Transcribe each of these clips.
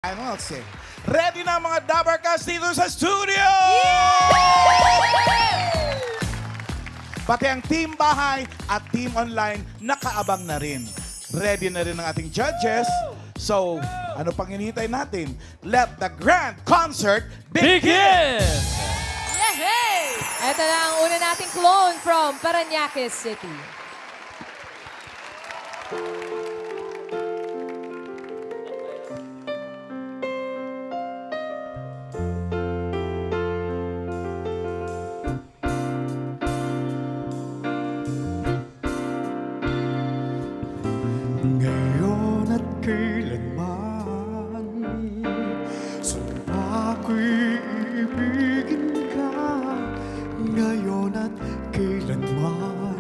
Finals eh. Ready na ang mga Dabarkas dito sa studio! Pati ang team bahay at team online nakaabang na rin. Ready na rin ang ating judges. So, ano pang hinihintay natin? Let the grand concert begin! Yehey! Ito na ang una nating clone from Parañaque City. Ngayon at kailanman, sumpa ko'y ibigin ka. Ngayon at kailanman,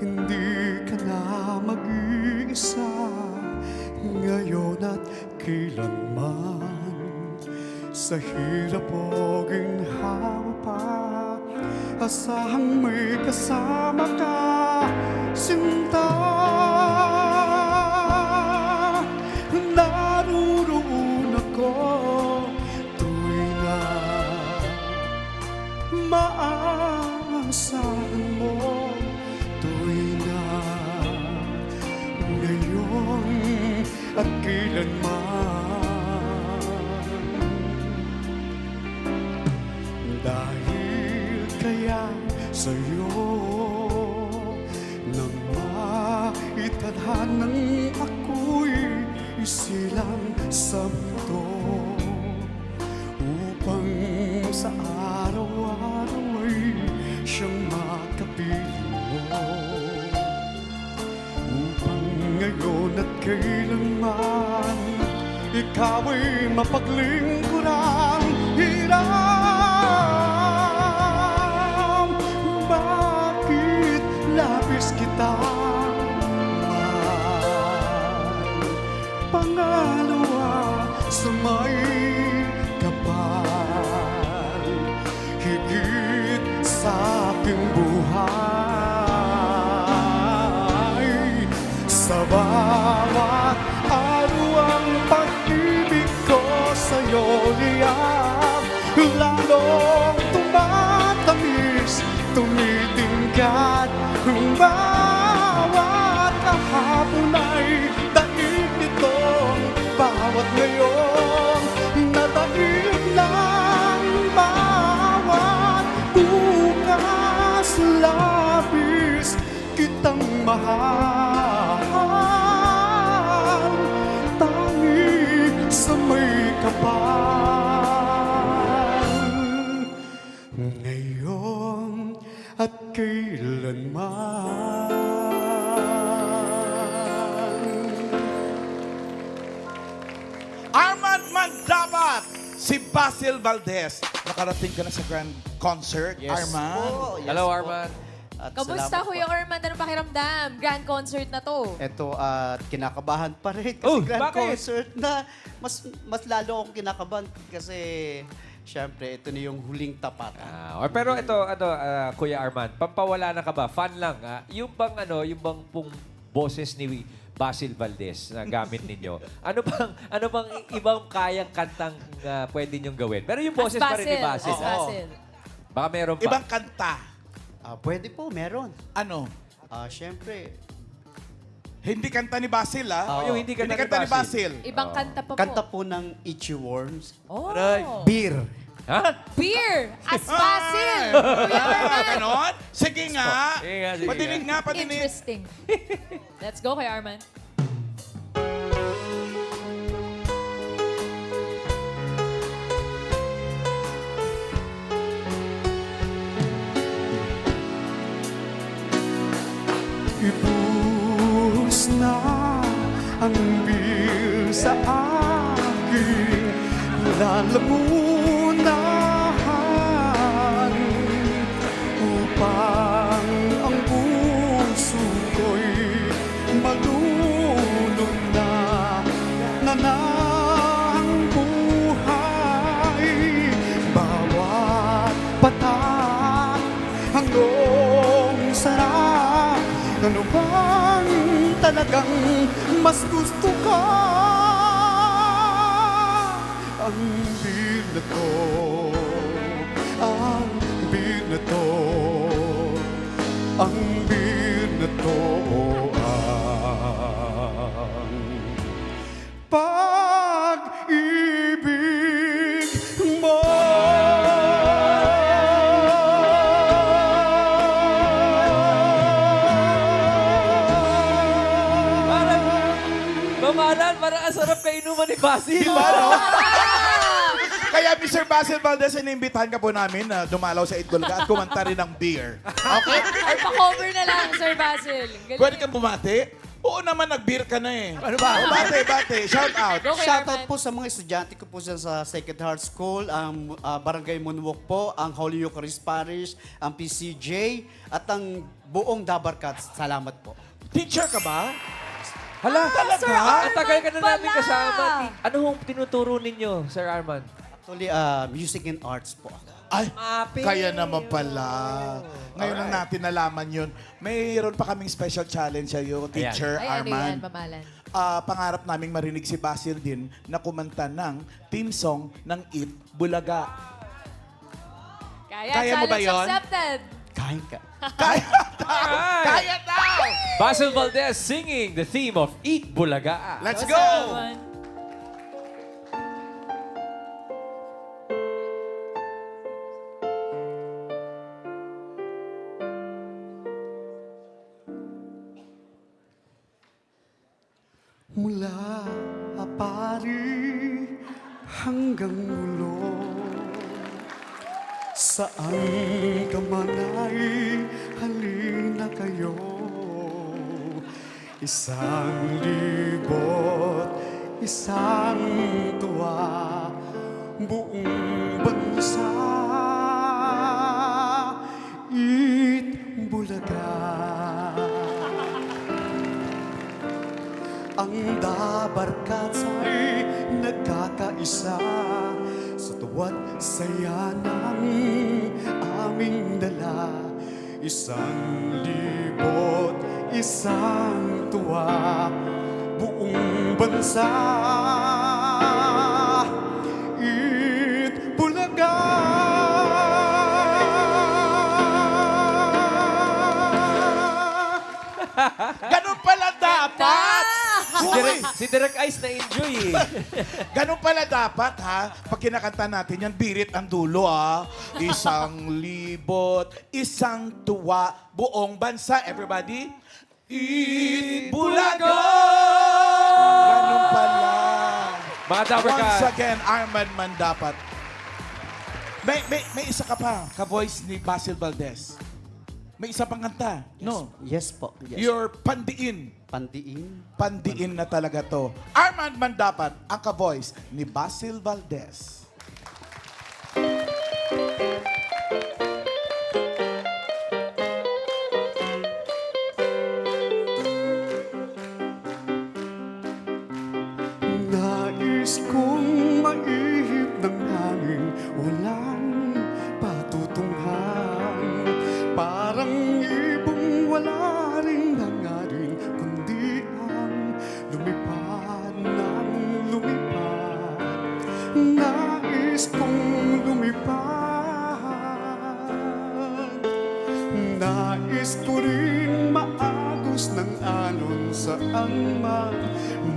hindi ka na mag-iisa. Ngayon at kailanman, sa hirap o ginhawa pa, asahang may kasama ka, sinta. Naroon ako tuwing na maasahan mo, tuwing na ngayon at kailanman. Dahil kaya sa'yo nang maitadhanang ako'y isilang sa mundo, upang sa araw-araw ay siyang makapiling mo, upang ngayon at kailanman ikaw ay mapaglingkuran. Hiram, bakit labis kita pangalawa sa may kapal, higit sa aking buhay. Sa bawat araw ang pag-ibig ko sa'yo niyam, lalong tumatamis, tumitingkat. Bawat kahapon ay daig nitong bawat ngayon, nataig ng bawat bukas. Labis kitang mahal, tangi sa may kapal. Ngayon at kailanman. Armand Mandabat, si Basil Valdez. Nakarating ka na sa grand concert, Armand. Hello, Arman. At Kamusta, salamat Kuya po. Armand? Anong pakiramdam? Grand concert na to. Eto, at kinakabahan pa rin kasi Oh, grand bakit? concert na mas lalo akong kinakabahan kasi syempre ito na yung huling tapatan. Pero ito, Kuya Arman, pampawala na ka ba? Fun lang, ha? Yung bang pong boses ni Basil Valdez na gamit ninyo, ano bang ibang kayang kantang pwede niyong gawin? Pero yung boses pa rin ni Basil. As Basil. Baka meron pa. Ibang kanta. Pwede po, meron. Ano? Syempre, Hindi kanta ni Basil, ah. Yung hindi kanta ni ni Basil. Ibang kanta pa po. kanta po ng Itchy Worms. Oh. Beer. Ha? Beer! As Basil! Kuya Armand. Ganon? Sige nga. Sige nga, sige Patinig nga, patinig. Interesting. Let's go, Kuya Armand. Ibus na ang beer sa aking lalamunan, upang ang puso ko'y malunod na ng buhay. Bawat patak hanggang sarap. Ano bang talagang mas gusto ka? binato, ang binato, ang binato, ang pag-ibig mo. Parang, mamahalan, parang ang sarap kainuman ni Basil. Di ba, no? Kaya Mr. Basil Valdez, inimbitahan ka po namin na dumalaw sa Itbulaga at kumanta rin ng beer. Okay? Or pa-cover na lang, Sir Basil. Galing. Pwede kang bumati? Oo naman, nag-beer ka na eh. Ano ba? O, bate. Shout out. Go kay Shoutout Arman. po sa mga estudyante ko po dyan sa Sacred Heart School, ang Barangay Moonwalk po, ang Holy Eucharist Parish, ang PCJ, at ang buong Dabarkat. Salamat po. Teacher ka ba? Hala, Sir ang tagal ka na Arman namin pala. kasama. Ano hong tinuturo ninyo, Sir Arman? Actually, music and arts po ako. Ay, Mapi. kaya naman pala. Ngayon lang natin nalaman yun. Mayroon pa kaming special challenge sa iyo, Teacher Ay, ano yan, Arman. mamalan? Pangarap naming marinig si Basil din na kumanta ng theme song ng It Bulaga. Kaya mo ba challenge yun? accepted. Kain ka. Kaya daw! Alright. Kaya daw! Basil Valdez singing the theme of Eat Bulaga. Let's Go, go! Sir Arman. Mula apari hanggang ulo, saan ka man ay halina kayo. Isang libot, isang tuwa, buong bansa, Itbulaga. Ang Dabarkat ay nagkakaisa sa tuwa't saya ng aming dala. Isang libot, isang tuwa, buong bansa, Itbulaga. Ganun pala dapat! Uy, Si Direk Ice na-enjoy eh. ganun pala dapat, ha? Pag kinakanta natin yan, birit ang dulo, ha? Isang libot, isang tuwa, buong bansa. Everybody? Itbulaga! Ganun pala. Mga Dabarkat. Once again, Arman man dapat. May isa ka pa, ka-voice ni Basil Valdez. May isa pang kanta, no? Yes po. Yes. Your pandiin. Pandiin. Pandiin na talaga to. Arman man dapat ang ka-voice ni Basil Valdez. Nais kong maihip ng hangin, walang patutunghan. Parang ibong wala ring hangarin, kundi ang lumipad ng lumipad. Nais kong lumipad. Nais ko rin maagos ng alon saan man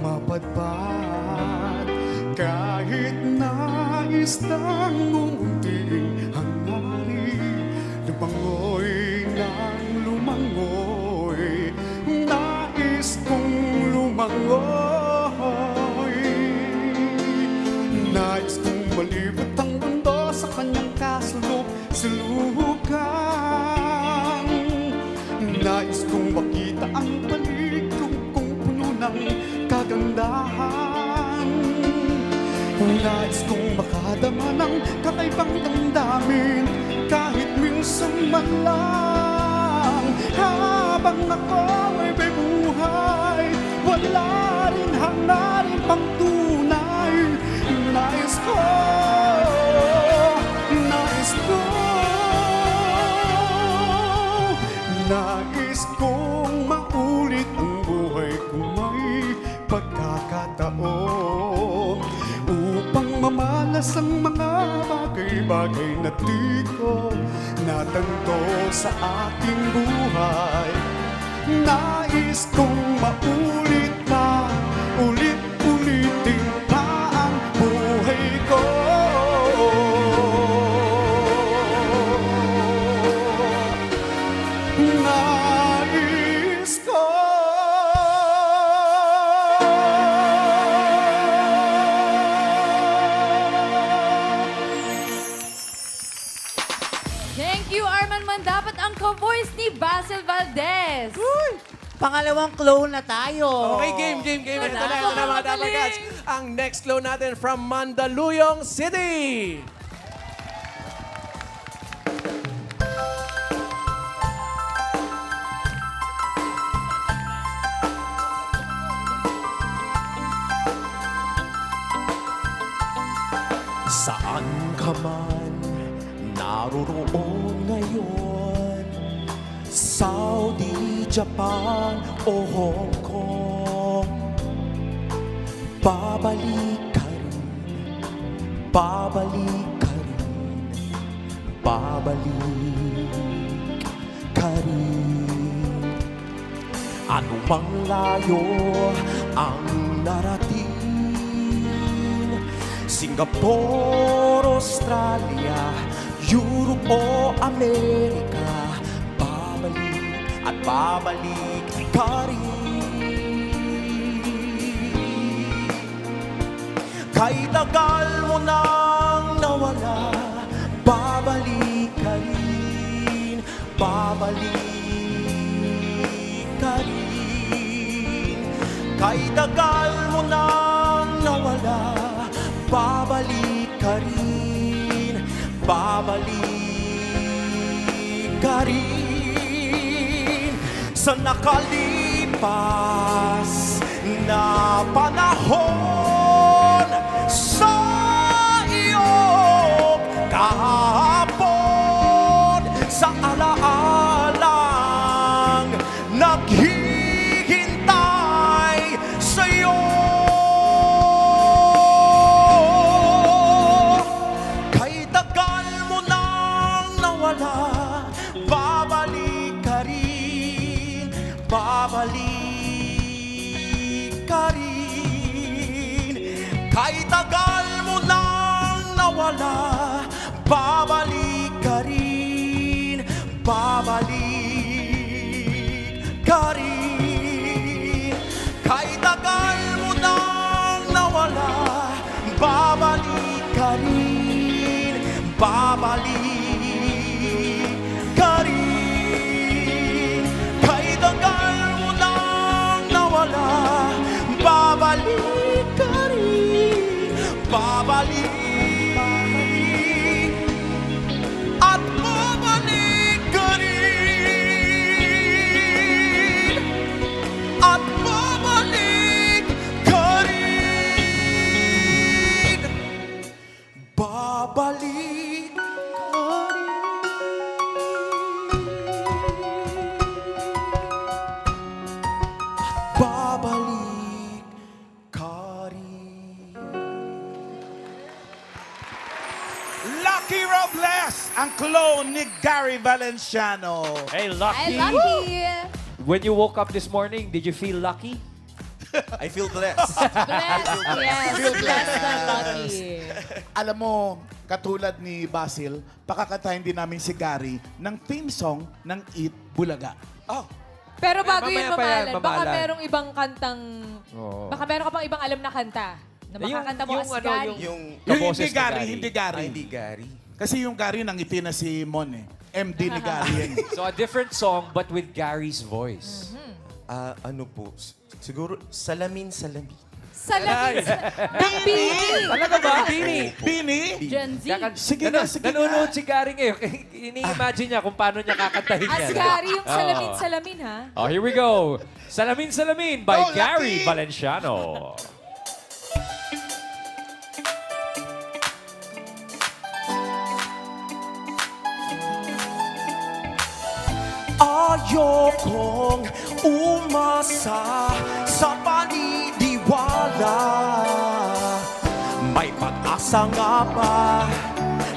mapadpad. Kahit nais ng unting hangarin, lumangoy ng lumangoy. Nais kong lumangoy. Nais kong malibot ang mundo sa kanyang kasulok-sulukan. Nais kong makita ang paligid kong puno ng kagandahan. Nais kong makadama ng kakaibang damdamin, kahit minsan man lang. Habang ako ay may buhay, wala rin hangarin pang tunay. Nais ko, nais ko, nais kong maulit ang buhay kung may pagkakataon, upang mamala Malas ang mga bagay-bagay na di ko natanto sa aking buhay. Nais kong maulit pa, ulit-ulitin pa ang buhay ko. Nais ko. Thank you, Arman Mandapat, ang ka-voice ni Basil Valdez. Pangalawang clone na tayo. Okay, game. Ito na mga Magaling. Dabagats. Ang next clone natin from Mandaluyong City. Saan ka man naroroon ngayon, Saudi, Japan o Hong Kong, babalik ka rin, babalik ka rin, babalik ka rin. Ano mang layo ang narating, Singapore, Australia, Europe o Amerika, babalik at babalik ka rin. Kay tagal mo nang nawala, babalik ka rin, babalik ka rin. Kay tagal mo nang nawala, babalik ka rin, babalik ka rin. Sa nakalipas na panahon, sa iyong kahapon, sa alaalang naghihintay sa'yo. Kay tagal mo nang nawala, babalik ka rin, babalik ka rin. Kay tagal mo nang nawala, babalik ka rin, babalik ka rin. Kay tagal mo nang nawala, babalik ka rin, babalik ka rin. Kay tagal mo nang nawala, babalik ka rin, babalik. At babalik ka rin, at babalik ka rin, babalik ka rin, babalik ka rin. Lucky Robles, ang clone ni Gary Valenciano. Hey, Ay, Lucky! lucky. When you woke up this morning, did you feel lucky? I feel blessed. Blessed, yes. Blessed and lucky. Alam mo, katulad ni Basil, pakakatahin din namin si Gary ng theme song ng Eat Bulaga. Oh, Pero bago Mamaya yun pa yan, mamalan, baka mamalan. merong ibang kantang, Oo. baka meron ka pang ibang alam na kanta na makakanta mo as Gary. yung Yung Kaboses hindi ni Gary, Gary. hindi Gary. hindi Gary. Kasi yung Gary nangiti na si Mon eh. MD ni Gary yan. So a different song but with Gary's voice. Ano po, siguro salamin. Salamin ng Bini. Talaga ba? Bini. Bini? Gen Z. Sige na, sige na. Nanonood si Gary ngayon. Ini-imagine niya kung paano niya kakantahin As yan. Gary, yung Oo. salamin-salamin, ha? Oh, here we go. Salamin Salamin by Go, Gary Lucky! Valenciano. Ayokong umasa sa paniniwala. May pag-asa nga ba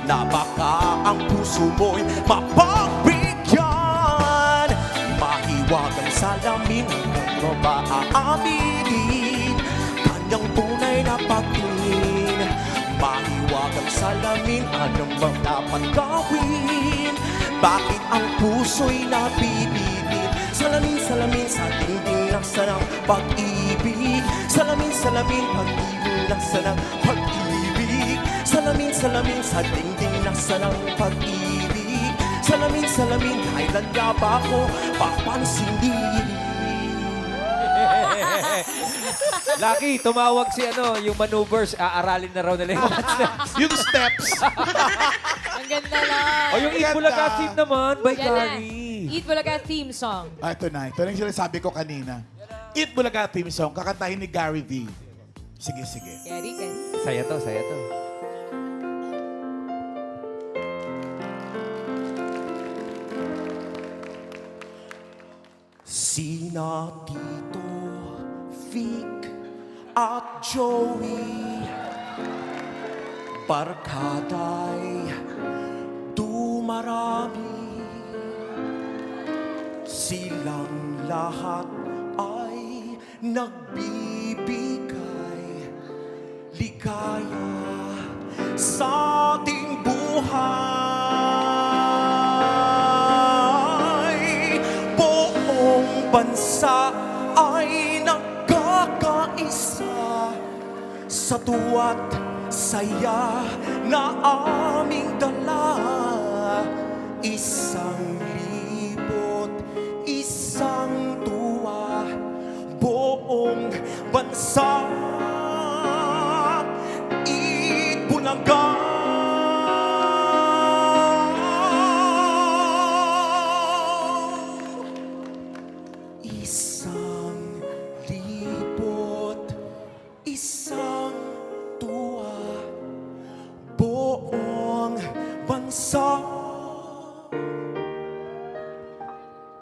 na baka ang puso mo'y mapagbigyan? Mahiwagang salamin hanggang mo ba aaminin kanyang tunay na pagtingin? Mahiwagang salamin, anong bang dapat gawin? Bakit ang puso'y napipilit? Salamin sa dingding nasa ng pag-ibig. Salamin pag-ibig nasa ng pag-ibig. Salamin sa dingding nasa ng pag-ibig. Salamin, kailan nga ba ako papansinin? Lucky, tumawag si yung maneuvers. Aaralin na raw nila yung mga steps. Yung steps. Ang ganda lang. O yung Ganda. Itbulaga team naman by Yan na. Gary. Eat Bulaga theme song. Ito na yung sinasabi ko kanina. Eat Bulaga theme song, kakantahin ni Gary V. Sige. Gary. Saya to. Sina Tito, Vic at Joey, barkada'y dumarami. Silang lahat ay nagbibigay ligaya sa ating buhay. Buong bansa ay nagkakaisa sa tuwa't saya na aming dala. Isang libot, isang tuwa, buong bansa. Itbulaga. Isang libot, isang tuwa, buong bansa.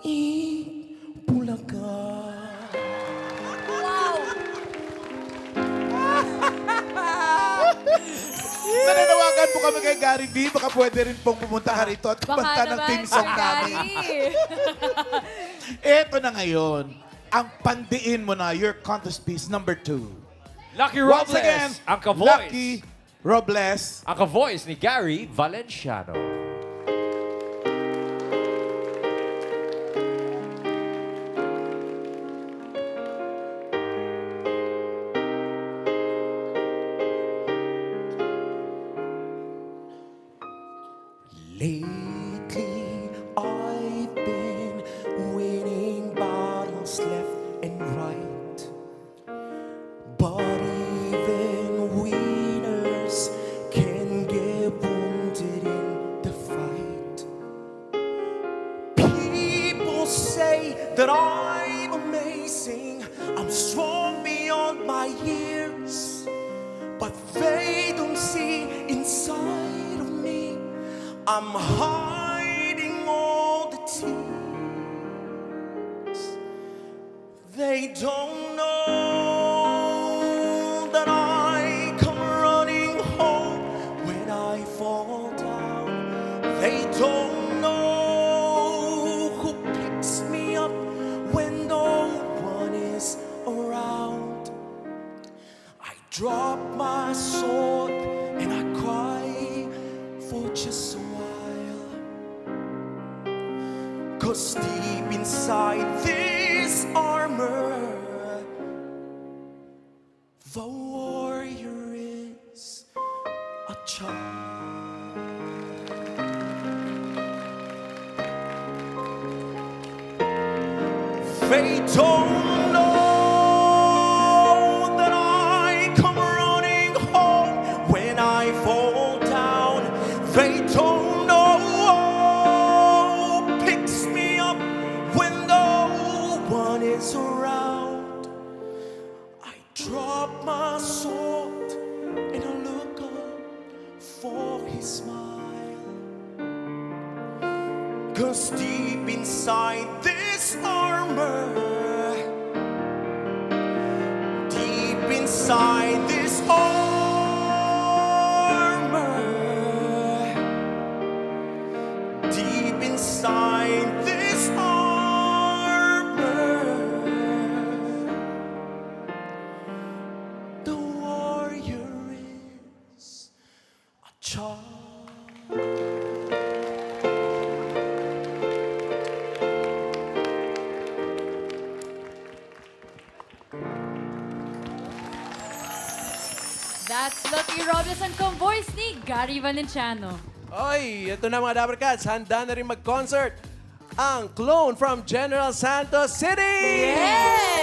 Itbulaga. Nananawagan po kami kay Gary V. Baka pwede rin pong pumunta ka rito at kumanta ng theme song namin. Ito na ngayon, ang pandiin mo na your contest piece number 2. Lucky Once Robles, again, ang ka-voice. Lucky Robles. Ang ka-voice ni Gary Valenciano. Lately, I've been winning battles left and right. But even winners can get wounded in the fight. People say that I'm amazing, I'm strong beyond my years. But they don't see inside of me, I'm hiding all the tears. They don't know that I come running home when I fall down. They don't know who picks me up when no one is around. I drop my sword and I cry for just a while. 'Cause deep inside this armor, the warrior is a child. They don't know that I come running home when I fall down. They don't know who picks me up when no one is around. I drop my sword and I look up for his smile. 'Cause deep inside this armor, deep inside this armor, child. That's Lucky Robinson kung voice ni Gary Valenciano. Oy, ito na mga Dabarkads. Handa na rin mag-concert ang clone from General Santos City! Yes!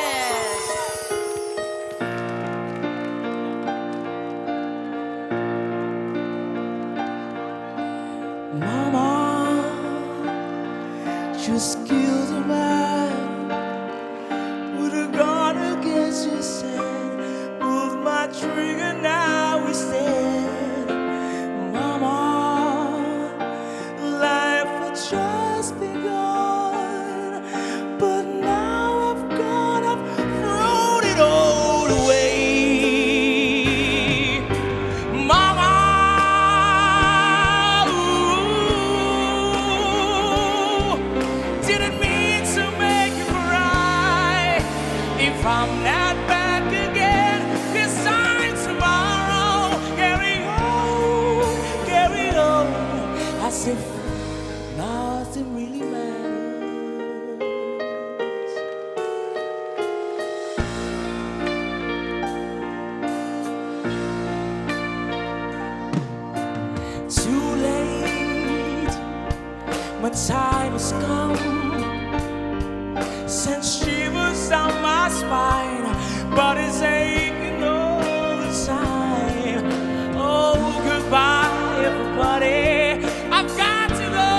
Mama just killed a man with a gun against his head. Pulled my trigger, now he's dead. Mama, life had just begun, but now I've gone, I've thrown it all away. Mama, didn't mean to make you cry. If I'm not back again this time tomorrow, carry on, as if nothing really matters. Too late, my time has come. Sent shivers down my spine, but it's aching all the time. Oh, goodbye, everybody. I've got to go.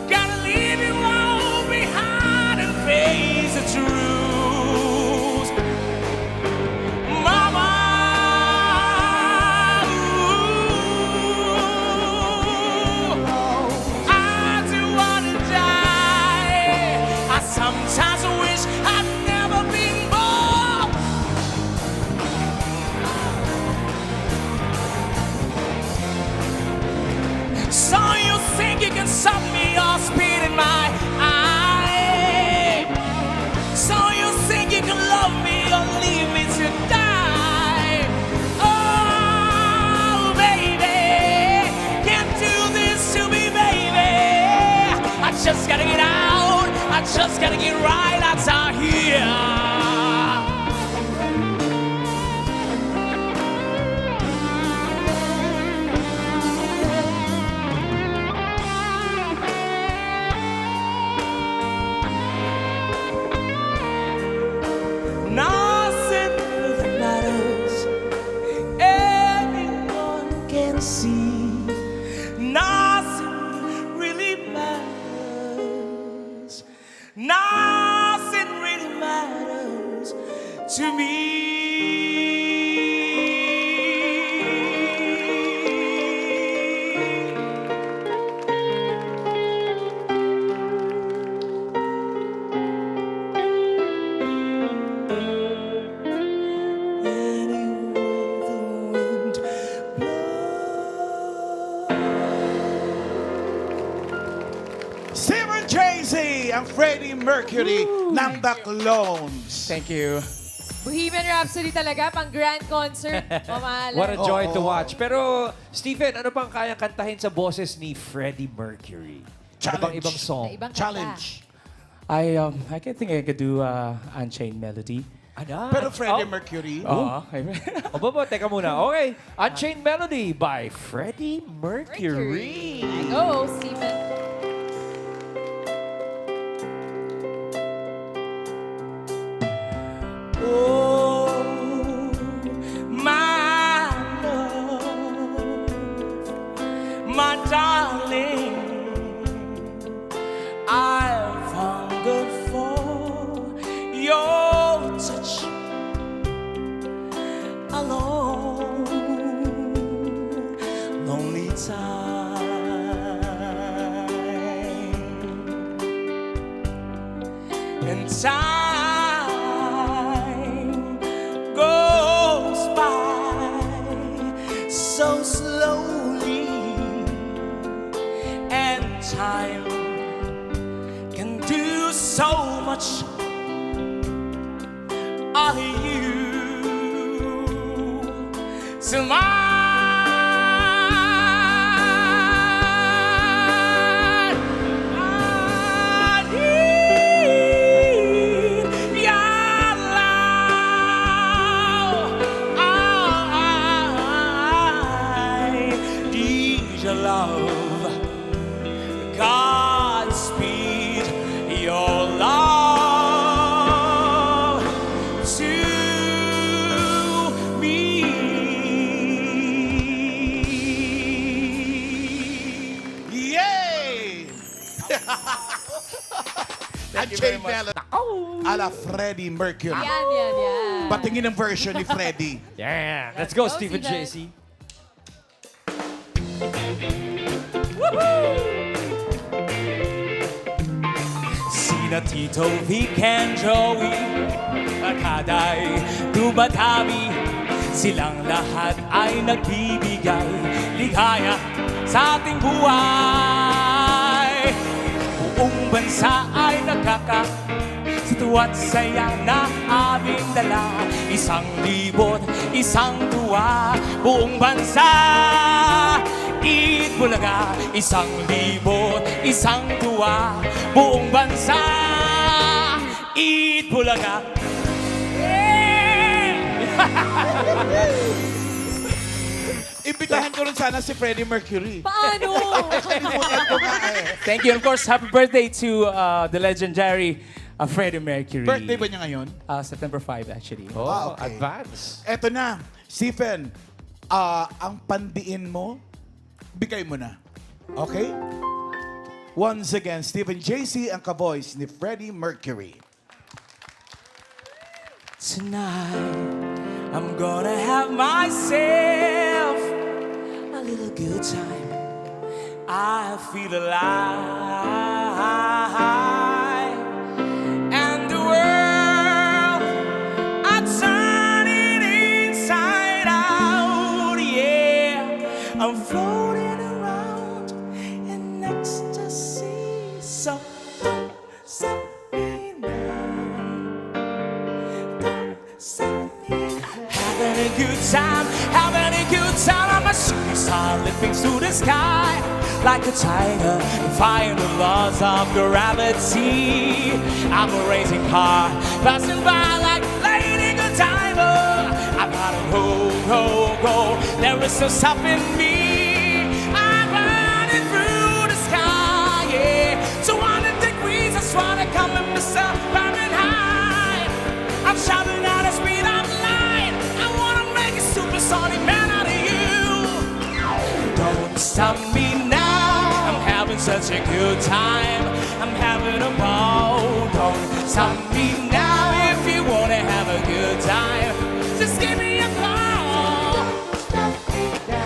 Gotta leave you all behind and face the truth. Mama, I do wanna die. I sometimes wish I'd never been born. So you think you can stop me or spit in my eye? So you think you can love me or leave me to die? Oh, baby, can't do this to me, baby. I just gotta get out. I just gotta get right out of here. Nothing really matters. Everyone can see. Nothing really matters. Nothing really matters to me. Simon Jay-Z ang Freddie Mercury ng The Clones. Thank you. Bohemian Rhapsody talaga, pang grand concert. Mamahalan. What a joy to watch. Pero, Stephen, ano pang kayang kantahin sa boses ni Freddie Mercury? Ano bang Challenge. ibang song? Na ibang kanta. Challenge. I can think I could do Unchained Melody. Ano? Pero Freddie Mercury. Oh, O baba, teka muna. Okay. Unchained Melody by Freddie Mercury. Go, Steven. Oh, my love, my darling, I've hungered for your touch a long, lonely time. And time goes by so slowly, and time can do so much. Are you to my ala Freddie Mercury. Yan. Patingin ang version ni Freddie. Yeah. Let's go, go, Stephen Steven. JC. Sina Tito, Vic and Joey, akada'y dumadami. Silang lahat ay nagbibigay ligaya sa ating buhay. Buong bansa ay sa tuwa't saya na aming dala. 1,000, isang tuwa, buong bansa. Eat Bulaga, 1,000, isang tuwa, buong bansa. Eat Bulaga. Imbitahan ko rin sana si Freddie Mercury. Paano? Kalimutan ko nga eh. Thank you. And of course, happy birthday to the legendary Freddie Mercury. Birthday ba niya ngayon? September 5, actually. Oh, okay. advance. Eto na, Stephen, ang pandiin mo, bigay mo na. Okay? Once again, Stephen JC ang ka-voice ni Freddie Mercury. Tonight, I'm gonna have myself a little good time. I feel alive, and the world, I turn it inside out. Yeah, I'm floating around in ecstasy. So don't stop me now. Having a good time, having a good time. I'm a shooting star leaping through the sky like a tiger, defying the laws of gravity. I'm a racing car passing by like Lady Godiva. I gotta go. There is no stopping me. I'm running through the sky, yeah. 200 degrees, I just wanna come and miss up Fahrenheit. I'm shouting at the speed of light. I wanna make a supersonic man out of you. Don't stop me now. I'm having such a good time. I'm having a ball. Don't stop me now. If you wanna have a good time, just give me a call.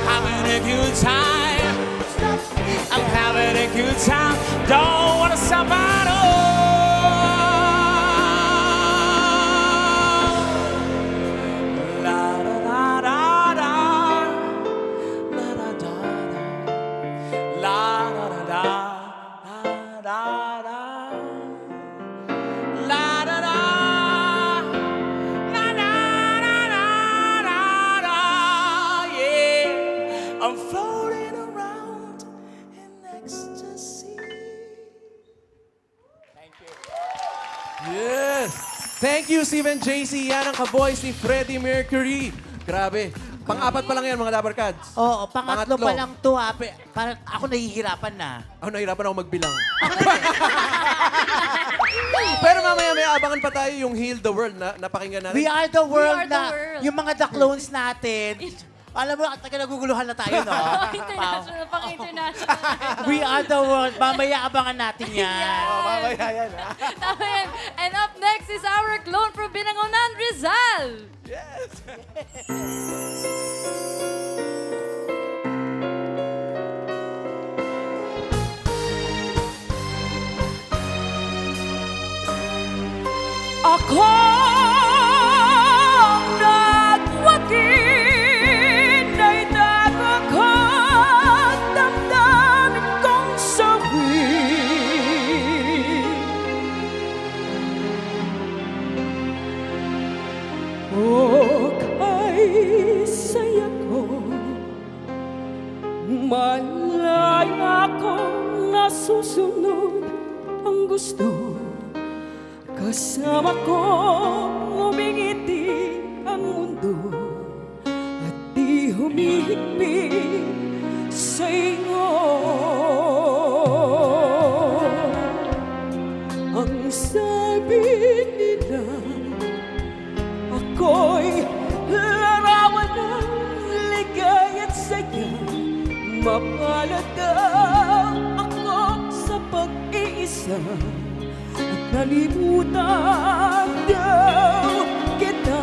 Having a good time. I'm having a good time. Don't wanna stop at all. I'm floating around in ecstasy. Yes! Thank you, Stephen JC. Yan ang ka-voice ni Freddie Mercury. Grabe. Pang-apat pa lang yan, mga Dabarkads. Oo, pangatlo Pangatlo. pa lang to ha. Parang ako nahihirapan na. Ako nahirapan ako magbilang. Pero mamaya may abangan pa tayo yung Heal the World na napakinggan natin. We are the world We are the na world. yung mga the clones natin. Alam mo, taga naguguluhan na tayo, no? International, pang-international. We are the world. Mamaya abangan natin yan. Mamaya yan, ha? Tama yan. And up next is our clone from Binangonan, Rizal. Yes! Ako nagwagin na itagakot damdamin kong sawi. O kay saya ko, malaya akong nasusunod ang gusto. Kasama ko umingiti ang mundo at di humihigpit sa inyo. Ang sabi nila, ako'y larawan ng ligay at saya. Mapalad ako sa pag-iisa at nalimutan daw kita.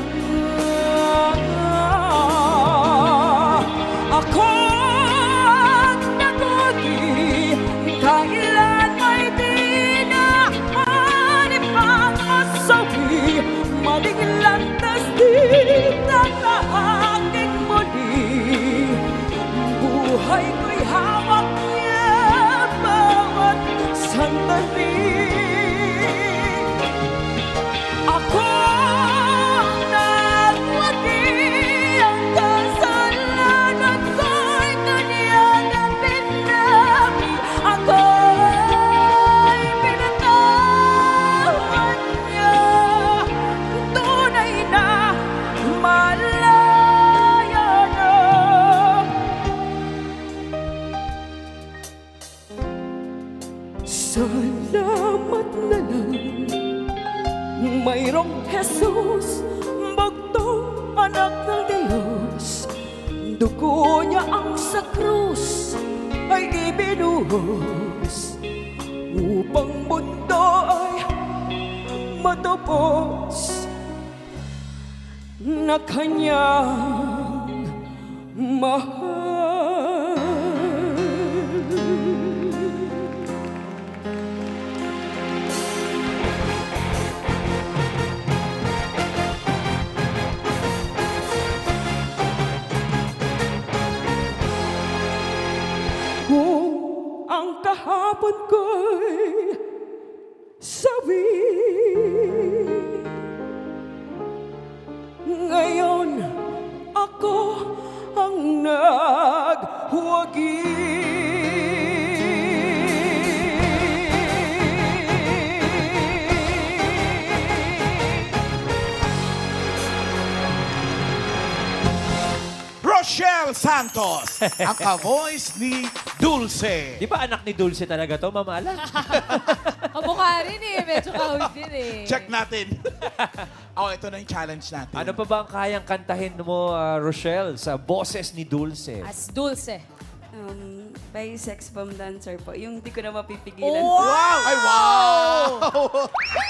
Ako't nagudi, kailan may di na manipang masawi, maling landas di na aking muli. Buhay ko'y hawak niya bawat sandali. Ako ang nagwagi, ang kasalanan ko'y kanya na pinabi. Ako'y pinatawan niya, tunay na malaya na. Salamat na lang, mayroong Jesus, bugtong anak ng Diyos. Dugo niya ang sa krus ay ibinuhos upang mundo ay matapos na kanyang mahal. Kung ang kahapon ko'y sawi, ngayon ako ang nagwagi. Rochelle Santos, ang ka-voice ni Dulce. Di ba anak ni Dulce talaga to, Mama Ala? Kamukha rin eh. Medyo kahawig din eh. Check natin. Ito na yung challenge natin. Ano pa ba ang kayang kantahin mo, Rochelle, sa boses ni Dulce? As Dulce. By Sex Bomb Dancer po, yung di ko na mapipigilan. Wow! Ay, wow!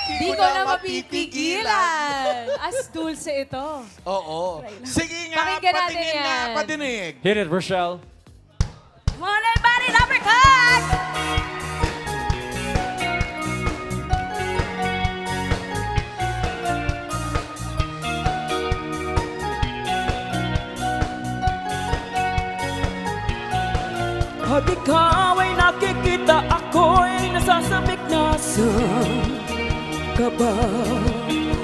Di ko na mapipigilan. As Dulce ito. Oo. Sige nga, Pakinggan natin patingin nga, yan. patinig. Hit it, Rochelle. Come on, everybody, uppercut! At ikaw ay nakikita, ako'y nasasabik na sa kaba.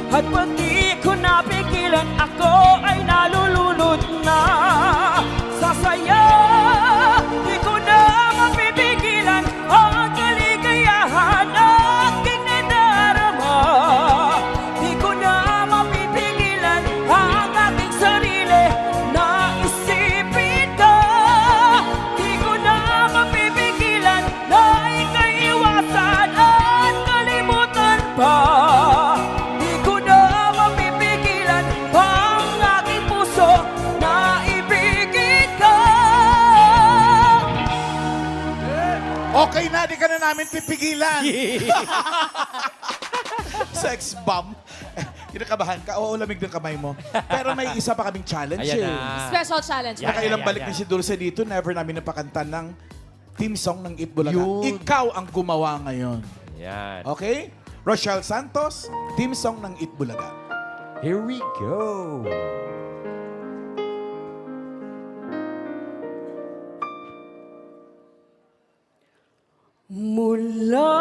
At pati ko napigilan, ako ay nalulunod na sa saya. Di ko na mapipigilan ang kaligayahan aking nadarama. Di ko na mapipigilan ang aking sarili na isipin ka. Di ko na mapipigilan na ika'y iwasan at kalimutan pa. Di ko na mapipigilan ang aking puso na ibigin ka. Okay na, di ka na namin pipigilan. Sex bomb. Kinakabahan ka? Oo, lamig ng kamay mo. Pero may isa pa kaming challenge Ayan eh. na. Special challenge. Nakailang balik na si Dulce dito, never namin napakanta ng theme song ng Itbulaga. Ikaw ang gumawa ngayon. Yan. Okay? Rochelle Santos, theme song ng Itbulaga. Here we go. Mula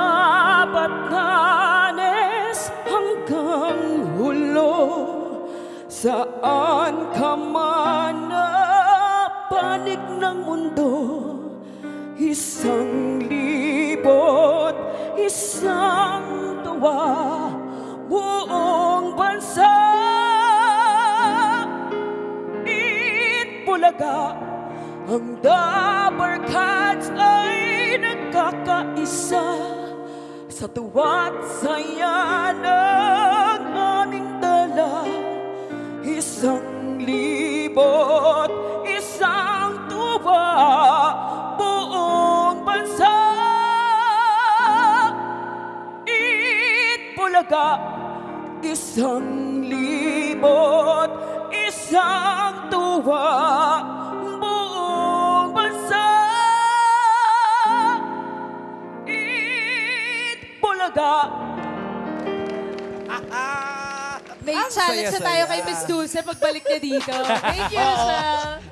Batanes hanggang Hulo, saan ka man napanig ng mundo, isang libot, isang tuwa, buong bansa. Itbulaga, ang Dabarkads ay nagkakaisa sa tuwa't saya ng aming dala. Isang libot, isang tuwa, buong bansa. Itbulaga, isa sanglibot, isang tuwa, buong bansa. Bulaga. May challenge na tayo kay Miss Dulce pagbalik niya dito. Thank you, Rochelle.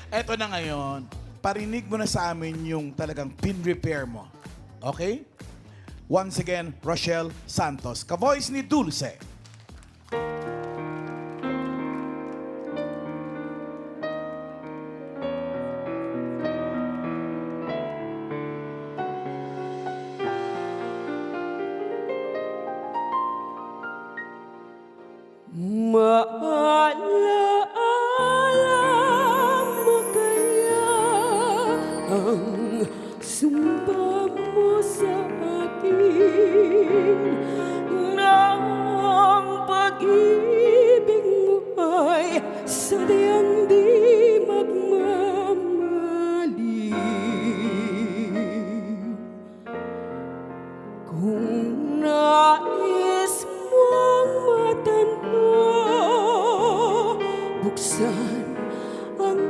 Eto na ngayon, parinig mo na sa amin yung talagang pin repair mo. Okay? Once again, Rochelle Santos, ka-voice ni Dulce. Maalaala mo kaya ang sumpa mo sa akin ng pag-ibig mo ay sadyang di magmamaliw. Kung nais mong matanto, buksan ang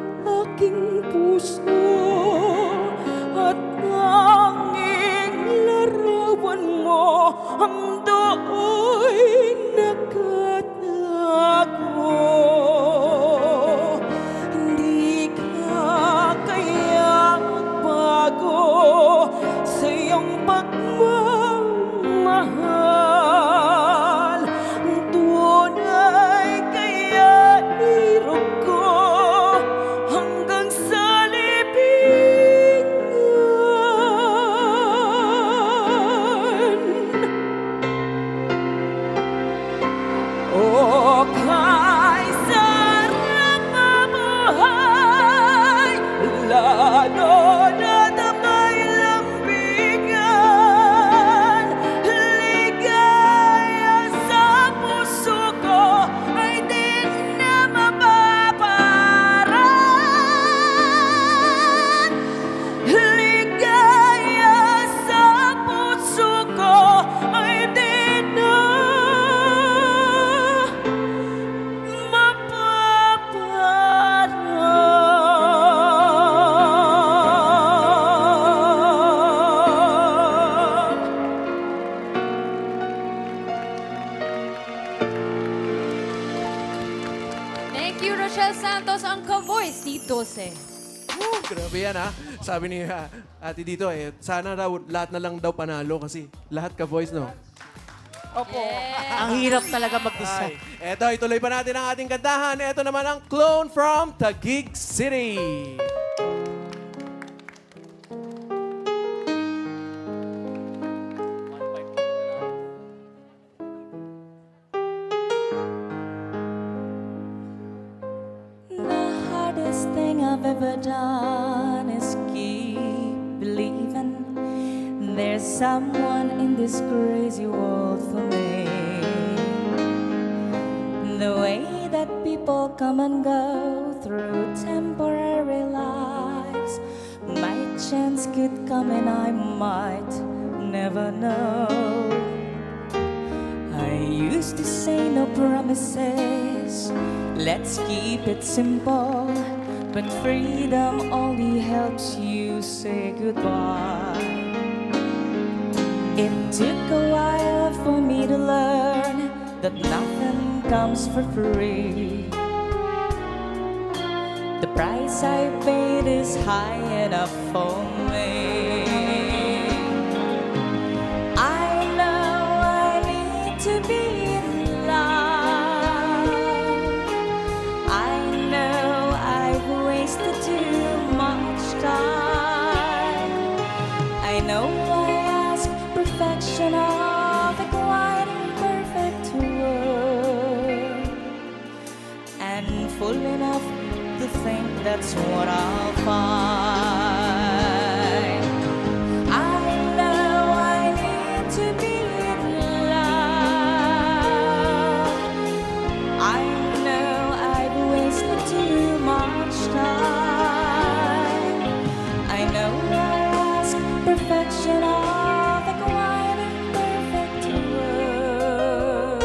aking puso at tanging larawan mo ang do'y nakatago. Hindi ka kaya magbago sa iyong pagmamahal. Tunay kaya irog ko hanggang sa libingan. O kay sarap mabuhay, lalo na damay lambigan. Ligaya sa puso ko ay di na mababaran. Ligaya sa puso ko ay di na mababaran. Thank you, Rochelle Santos, ang ka-voice ni Dulce. Grabe yan ha. Sabi ni ate dito sana raw lahat na lang daw panalo kasi lahat ka-voice, no? Opo. Ang hirap talaga mag-decide. Eto, ituloy pa natin ang ating kantahan. Eto naman ang Clone from Taguig City. The hardest thing I've ever done is keep believing there's someone in this crazy world for me. The way that people come and go through temporary lives, my chance could come and I might never know. I used to say no promises, let's keep it simple. But freedom only helps you say goodbye. It took a while for me to learn that nothing comes for free. The price I paid is high enough for me. I know I need to be in love. I know I've wasted too much time. I know I ask perfection of a quite imperfect world, and full enough to think that's what I'll find. I know I need to be in love. I know I've wasted too much time. I know I ask perfection of a quite imperfect world.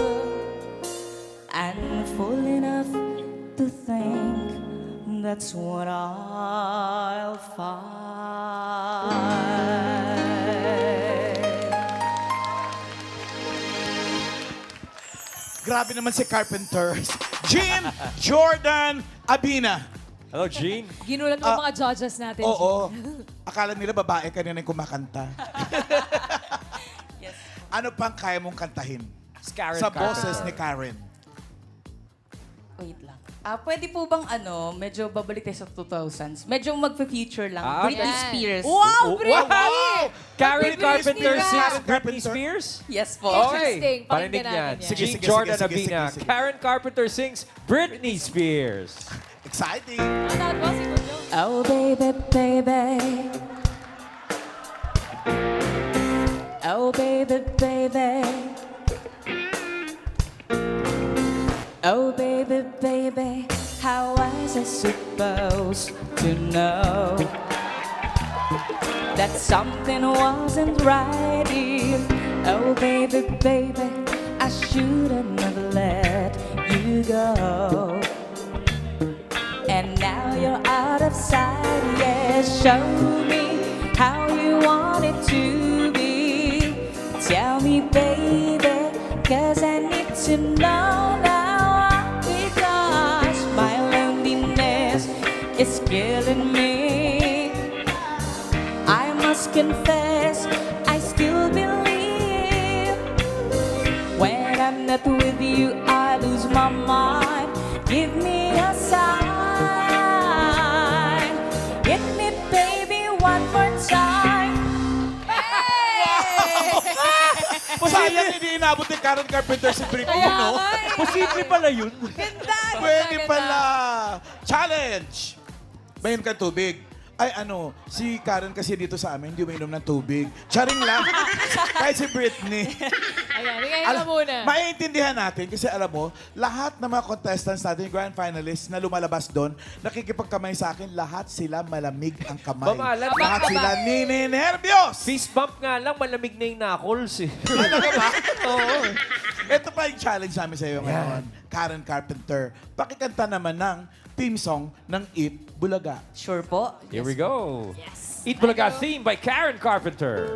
that's what I'll find. Grabe naman si Carpenters. Jean Jordan Abina. Hello, Gene. Ginulat mo mga judges natin. Oo. Akala nila babae kanina yung kumakanta. Yes. Ano pang kaya mong kantahin? Karen Sa Carpenter. boses ni Karen. Wait lang. Pwede po bang medyo babalik tayo sa 2000s? Medyo magpa-future lang. Ah, Britney okay. Spears. Wow, Britney! Wow! Karen Britney Carpenter Spears. sings Karen Britney Carpenter. Spears? Yes po. Interesting. Okay, parinig Pakinggan niyan. natin yan. Sige, Jean sige, Jordan sige, Abina. sige. Karen Carpenter sings Britney Spears. Exciting. Ano tawag mo, si Bunjo? Oh, baby, baby. Oh, baby, baby. Oh, baby, baby. How was I supposed to know that something wasn't right if, oh, baby, baby, I should have never let you go. And now you're out of sight, yeah. Show me how you want it to be. Tell me, baby, 'cause I need to know now. Because my loneliness is killing me. I must confess, I still believe. When I'm not with you, I lose my mind. Give me a sign. Hit me, baby, one more time. Sayang hindi inabot ni Karen Carpenter si Britney, Kaya no? nga eh. Posible pala yun. Pwede pala. Challenge! Mayin ka tubig. Ay si Karen kasi dito sa amin, hindi uminom ng tubig. Charing lang. Kahit si Britney. Ayan, hingayin na muna. Maiintindihan natin kasi alam mo, lahat ng mga contestants natin, grand finalists na lumalabas doon, nakikipagkamay sa akin, lahat sila malamig ang kamay. Mamalat. Lahat sila nininervyos. Fist bump nga lang, malamig na yung knuckles eh. Talaga ba? Oo. Ito pa yung challenge namin sa iyo ngayon. Karen Carpenter, pakikanta naman ng theme song ng Eat Bulaga. Sure po. Here we go. Yes. Eat Bulaga theme by Karen Carpenter.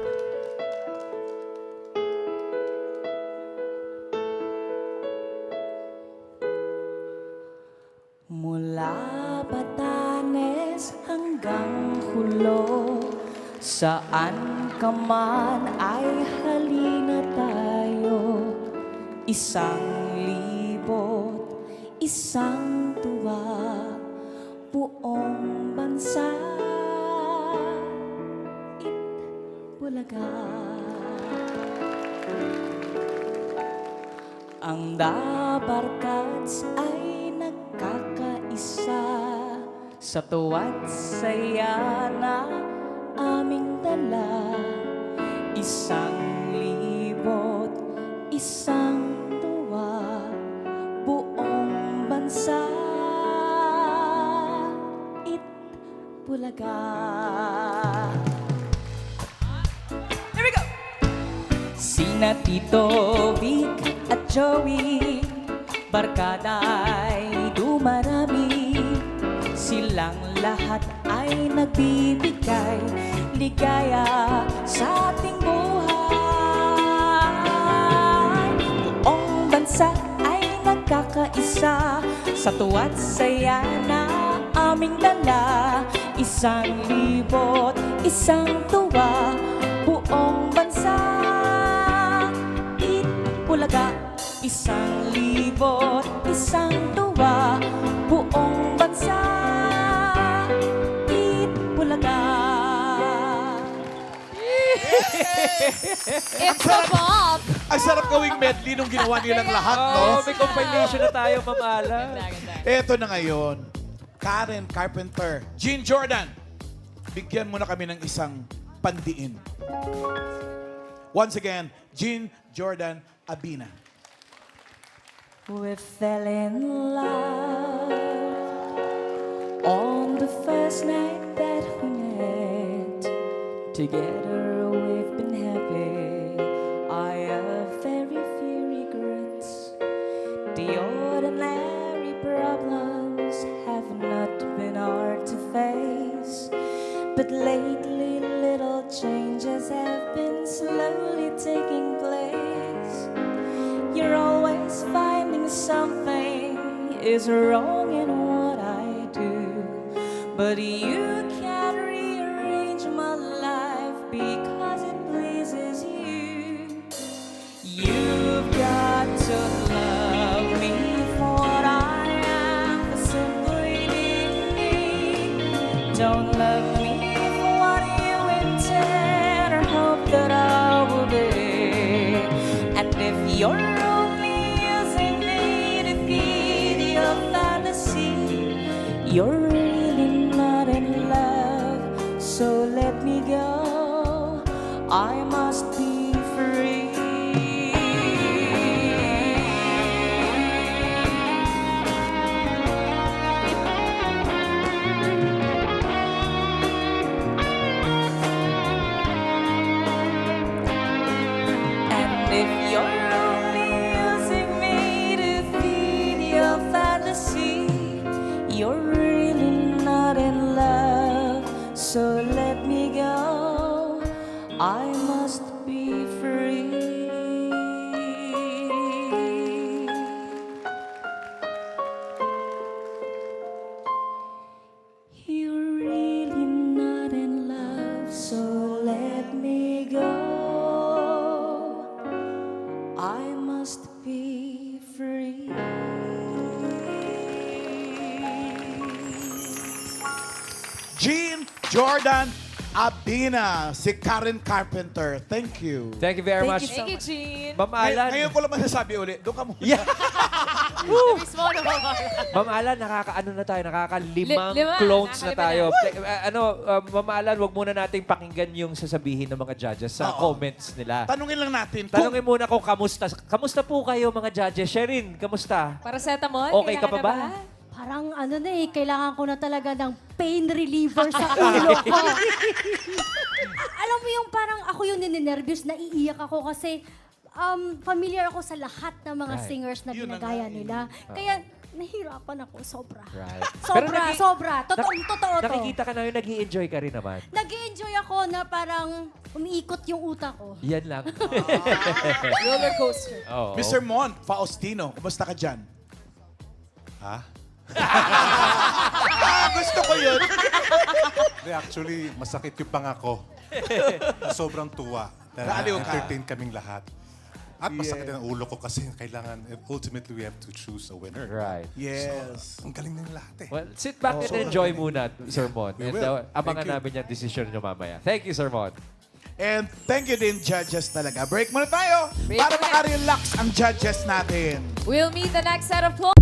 Mula Batanes hanggang Hulo, saan ka man ay halina tayo. Isang libot, isang tuwa, buong bansa, Itbulaga. Ang Dabarkats ay nagkakaisa sa tuwa't saya na aming dala. Isang libot, isang tuwa, buong bansa, Itbulaga. Here we go! Sina Tito, Vic at Joey, barkada'y dumarami. Silang lahat ay nagbibigay ligaya sa ating buhay. Buong bansa ay nagkakaisa sa tuwa't saya na aming dala. Isang libot, isang tuwa, buong bansa, Itbulaga. Isang libot, isang tuwa, buong bansa, Itbulaga. It's the pop! Ang sarap gawing medley nung ginawa nilang lahat, no? Oh, may compilation na tayo, mamala. Ganda, ganda. Eto na ngayon, Karen Carpenter, Jean Jordan, bigyan mo na kami ng isang pandiin. Once again, Jean Jordan Abina. We fell in love on the first night that we met. Together we've been happy. I have very few regrets. The ordinary problems have not been our But lately little changes have been slowly taking place. You're always finding something is wrong in what I do. But you can't rearrange my life because it pleases you. You've got to love me for what I am, for simply being me. Don't love me for what you intend or hope that I will be. And if you're only using me to feed your fantasy, you're really not in love. So let me go. I must be free. And if you're only using me to feed your fantasy, you're really not in love. So let me go. I must be free. You're really not in love, so let me go. I must be free. Jean Jordan Abina, si Karen Carpenter. Thank you. Thank you very much. Thank you, Jean. Ma'am Alan. Ngayon ko lang masasabi ulit. Doon ka muna. Miss mo naman. Ma'am Alan, nakakaano na tayo? Nakakalimang Lima. clones na Nakalima tayo. Ma'am Alan, wag muna nating pakinggan yung sasabihin ng mga judges sa Oo. comments nila. Tanungin lang natin. Tanungin muna kung kamusta. Kamusta po kayo mga judges? Sherin, kamusta? Paracetamol? Okay ka pa kailangan ba? na Parang ano na eh, kailangan ko na talaga ng pain reliever sa ulo ko. Alam mo yung parang ako yung ninenervyos, naiiyak ako kasi familiar ako sa lahat ng mga Right. singers na Yun na ginagaya nga eh. nila. Kaya nahihirapan ako sobra. Right. Sobra. Totoo to. Nakikita ka namin, nag-i-enjoy ka rin naman. Nag-enjoy ako na parang umiikot yung utak ko. Yan lang. roller coaster. Oo. Mr. Mon Faustino, kumusta ka dyan? Ha? Gusto ko yun. Hindi, actually, masakit yung pangako. Sobrang tuwa. Naaliw ka. Entertain kaming lahat. At masakit din ang ulo ko kasi kailangan, ultimately, we have to choose a winner. Right. Yes. Ang galing ng lahat eh. Well, sit back and enjoy muna, Sir Mon. We And will. abangan Thank you. namin yung decision nyo mamaya. Thank you, Sir Mon. And thank you din, judges talaga. Break muna tayo Break para muna. makarelax ang judges natin. We'll meet the next set of clones.